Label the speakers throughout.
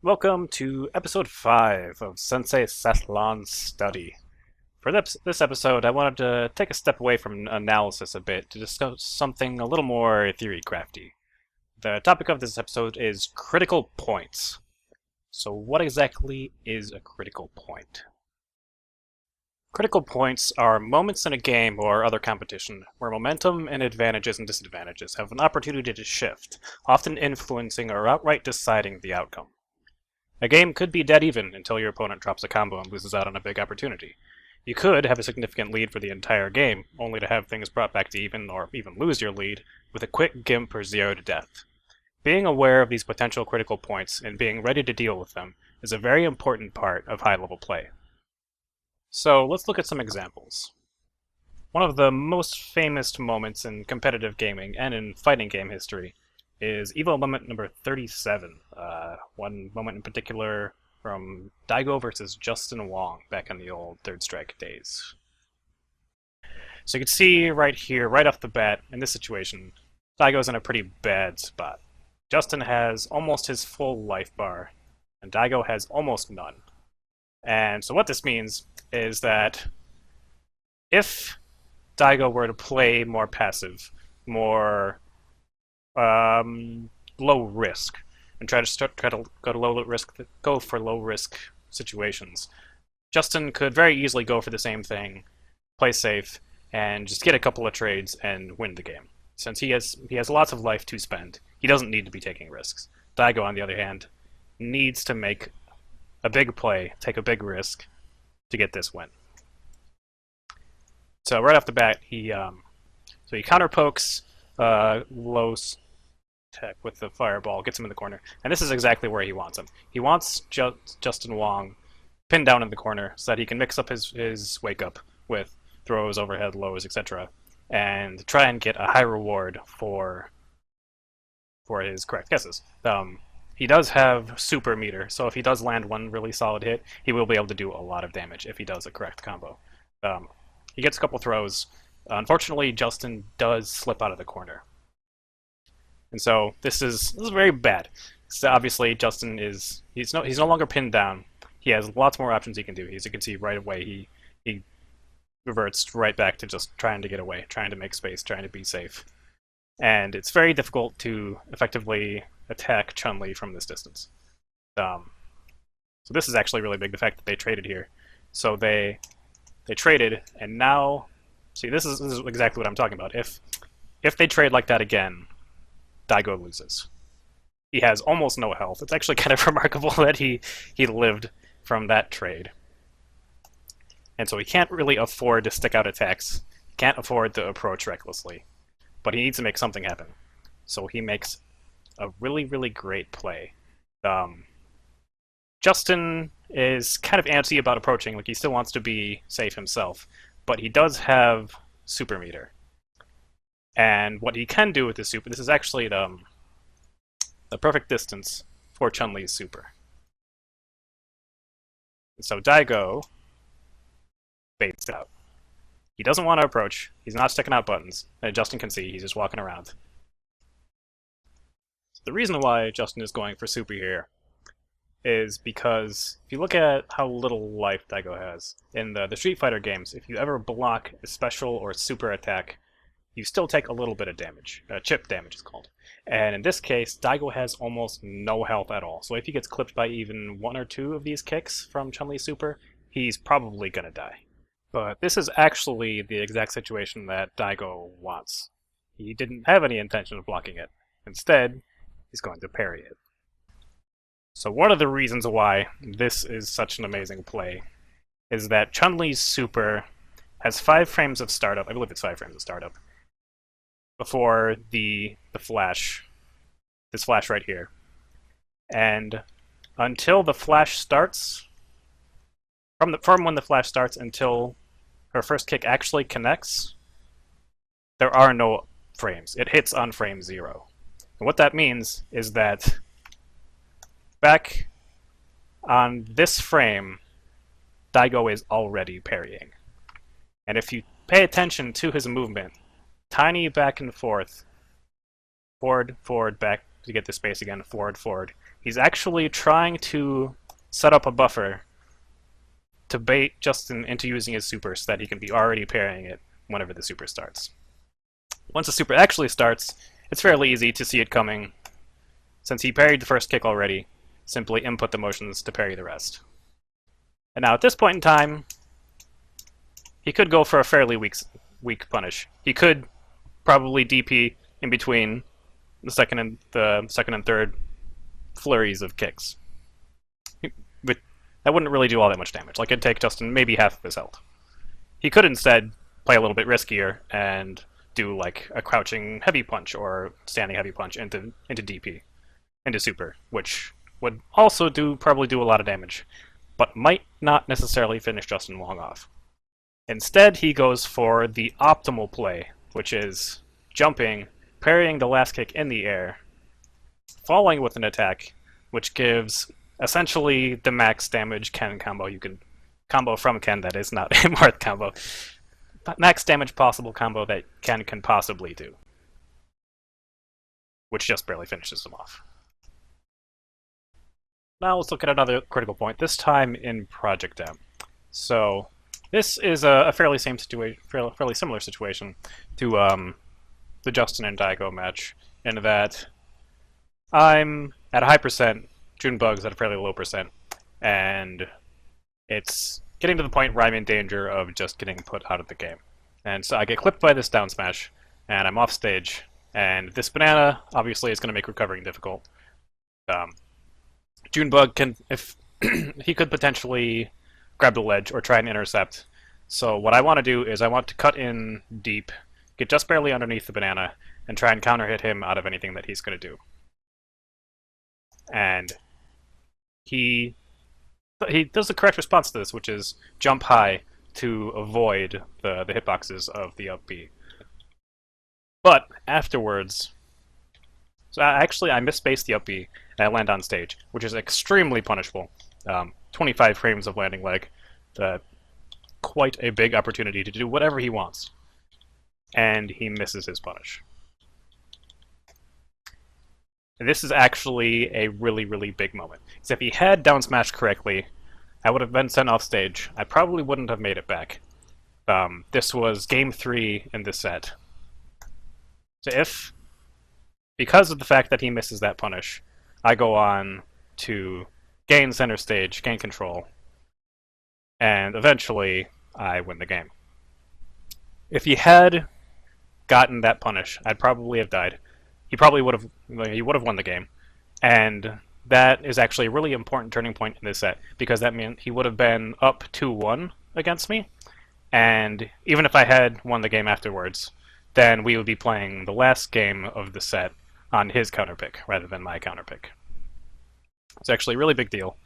Speaker 1: Welcome to episode 5 of Sensei Sethlon's study. For this episode, I wanted to take a step away from analysis a bit to discuss something a little more theory-crafty. The topic of this episode is critical points. So what exactly is a critical point? Critical points are moments in a game or other competition where momentum and advantages and disadvantages have an opportunity to shift, often influencing or outright deciding the outcome. A game could be dead even until your opponent drops a combo and loses out on a big opportunity. You could have a significant lead for the entire game, only to have things brought back to even or even lose your lead with a quick gimp or zero to death. Being aware of these potential critical points and being ready to deal with them is a very important part of high-level play. So let's look at some examples. One of the most famous moments in competitive gaming and in fighting game history is Evo moment number 37. One moment in particular from Daigo versus Justin Wong back in the old Third Strike days. So you can see right here, right off the bat, in this situation, Daigo's in a pretty bad spot. Justin has almost his full life bar, and Daigo has almost none. And so what this means is that if Daigo were to play more passive, more low risk, and try to go for low risk situations, Justin could very easily go for the same thing, play safe, and just get a couple of trades and win the game. Since he has lots of life to spend, he doesn't need to be taking risks. Daigo, on the other hand, needs to make a big play, take a big risk to get this win. So right off the bat, he counter pokes low tech with the fireball, gets him in the corner, and this is exactly where he wants him. He wants Justin Wong pinned down in the corner so that he can mix up his wake up with throws, overhead, lows, etc., and try and get a high reward for his correct guesses. He does have super meter, so if he does land one really solid hit, he will be able to do a lot of damage if he does a correct combo. He gets a couple throws. Unfortunately, Justin does slip out of the corner. And so this is very bad. So obviously, Justin he's no longer pinned down. He has lots more options he can do. As you can see right away, he reverts right back to just trying to get away, trying to make space, trying to be safe. And it's very difficult to effectively attack Chun-Li from this distance. So this is actually really big, the fact that they traded here. So they traded, and now, see, this is exactly what I'm talking about. If they trade like that again, Daigo loses. He has almost no health. It's actually kind of remarkable that he lived from that trade. And so he can't really afford to stick out attacks. He can't afford to approach recklessly. But he needs to make something happen. So he makes a really, really great play. Justin is kind of antsy about approaching, like he still wants to be safe himself, but he does have super meter. And what he can do with this super, this is actually the perfect distance for Chun-Li's super. So Daigo baits out. He doesn't want to approach. He's not sticking out buttons. And Justin can see he's just walking around. So the reason why Justin is going for super here is because if you look at how little life Daigo has in the Street Fighter games, if you ever block a special or super attack, you still take a little bit of damage. Chip damage is called. And in this case, Daigo has almost no health at all. So if he gets clipped by even one or two of these kicks from Chun-Li's super, he's probably gonna die. But this is actually the exact situation that Daigo wants. He didn't have any intention of blocking it. Instead, he's going to parry it. So one of the reasons why this is such an amazing play is that Chun-Li's super has 5 frames of startup. I believe it's 5 frames of startup before the flash, this flash right here. And until the flash starts, from when the flash starts until her first kick actually connects, there are no frames. It hits on frame 0. And what that means is that back on this frame, Daigo is already parrying. And if you pay attention to his movement, tiny back and forward, forward, back to get the space again, forward, He's actually trying to set up a buffer to bait Justin into using his super so that he can be already parrying it whenever the super starts. Once the super actually starts, it's fairly easy to see it coming. Since he parried the first kick already, simply input the motions to parry the rest. And now at this point in time, he could go for a fairly weak punish. He could probably DP in between the second and third flurries of kicks. But that wouldn't really do all that much damage. Like, it'd take Justin maybe half of his health. He could instead play a little bit riskier and do like a crouching heavy punch or standing heavy punch into DP, into super, which would also probably do a lot of damage, but might not necessarily finish Justin long off. Instead, he goes for the optimal play, which is jumping, parrying the last kick in the air, falling with an attack, which gives essentially the max damage Ken combo you can combo from Ken, that is, not a Marth combo. Max damage possible combo that Ken can possibly do, which just barely finishes him off. Now let's look at another critical point, this time in Project M. So this is a fairly similar situation to the Justin and Daigo match, in that I'm at a high percent, Junebug's at a fairly low percent, and it's getting to the point where I'm in danger of just getting put out of the game. And so I get clipped by this down smash, and I'm off stage, and this banana obviously is going to make recovering difficult. Junebug can, if he could potentially grab the ledge or try and intercept. So what I want to do is I want to cut in deep, get just barely underneath the banana, and try and counter hit him out of anything that he's going to do. And he does the correct response to this, which is jump high to avoid the hitboxes of the up B. But afterwards, so I misspaced the up B and I land on stage, which is extremely punishable. 25 frames of landing leg, quite a big opportunity to do whatever he wants. And he misses his punish. And this is actually a really, really big moment. Because if he had down smashed correctly, I would have been sent off stage. I probably wouldn't have made it back. This was game 3 in this set. So because of the fact that he misses that punish, I go on to gain center stage, gain control, and eventually I win the game. If he had gotten that punish, I'd probably have died. He would have won the game, and that is actually a really important turning point in this set, because that meant he would have been up 2-1 against me, and even if I had won the game afterwards, then we would be playing the last game of the set on his counterpick rather than my counterpick. It's actually a really big deal.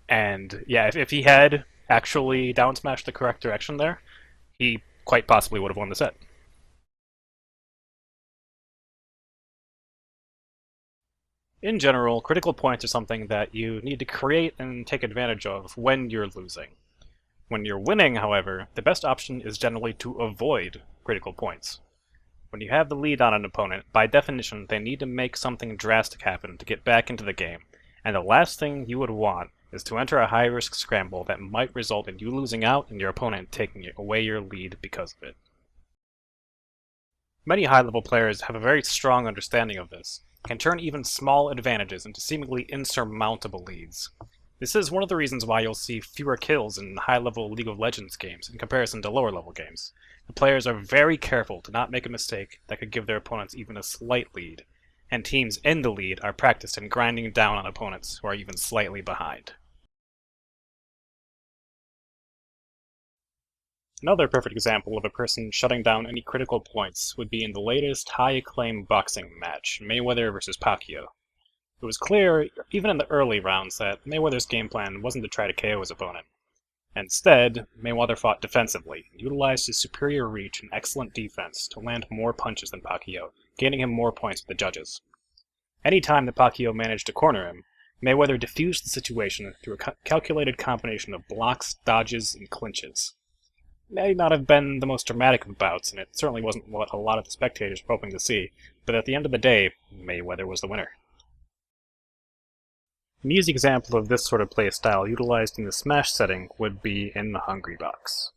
Speaker 1: And yeah, if he had actually down smashed the correct direction there, he quite possibly would have won the set. In general, critical points are something that you need to create and take advantage of when you're losing. When you're winning, however, the best option is generally to avoid critical points. When you have the lead on an opponent, by definition, they need to make something drastic happen to get back into the game, and the last thing you would want is to enter a high-risk scramble that might result in you losing out and your opponent taking away your lead because of it. Many high-level players have a very strong understanding of this, can turn even small advantages into seemingly insurmountable leads. This is one of the reasons why you'll see fewer kills in high-level League of Legends games in comparison to lower-level games. The players are very careful to not make a mistake that could give their opponents even a slight lead, and teams in the lead are practiced in grinding down on opponents who are even slightly behind. Another perfect example of a person shutting down any critical points would be in the latest high-acclaim boxing match, Mayweather vs. Pacquiao. It was clear, even in the early rounds, that Mayweather's game plan wasn't to try to KO his opponent. Instead, Mayweather fought defensively, and utilized his superior reach and excellent defense to land more punches than Pacquiao, gaining him more points with the judges. Any time that Pacquiao managed to corner him, Mayweather diffused the situation through a calculated combination of blocks, dodges, and clinches. It may not have been the most dramatic of bouts, and it certainly wasn't what a lot of the spectators were hoping to see, but at the end of the day, Mayweather was the winner. An easy example of this sort of playstyle utilized in the Smash setting would be in the Hungry Box.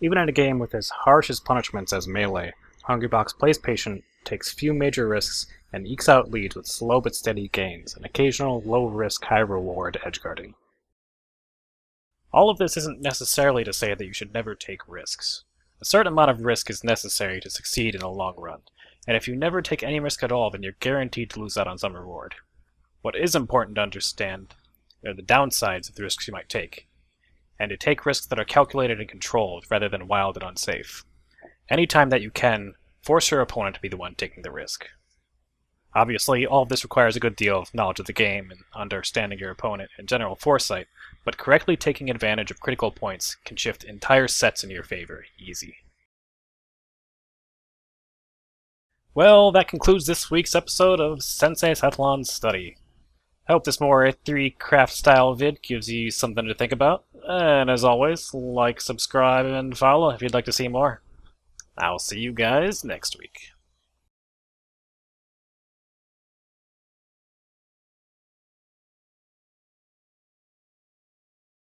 Speaker 1: Even in a game with as harsh as punishments as Melee, Hungry Box plays patient, takes few major risks, and ekes out leads with slow but steady gains, and occasional low-risk, high-reward edgeguarding. All of this isn't necessarily to say that you should never take risks. A certain amount of risk is necessary to succeed in the long run, and if you never take any risk at all, then you're guaranteed to lose out on some reward. What is important to understand are the downsides of the risks you might take, and to take risks that are calculated and controlled rather than wild and unsafe. Anytime that you can, force your opponent to be the one taking the risk. Obviously, all of this requires a good deal of knowledge of the game and understanding your opponent and general foresight, but correctly taking advantage of critical points can shift entire sets in your favor, easy. Well, that concludes this week's episode of Sensei Sethlon Study. I hope this more Theorycraft style vid gives you something to think about, and as always, like, subscribe, and follow if you'd like to see more. I'll see you guys next week.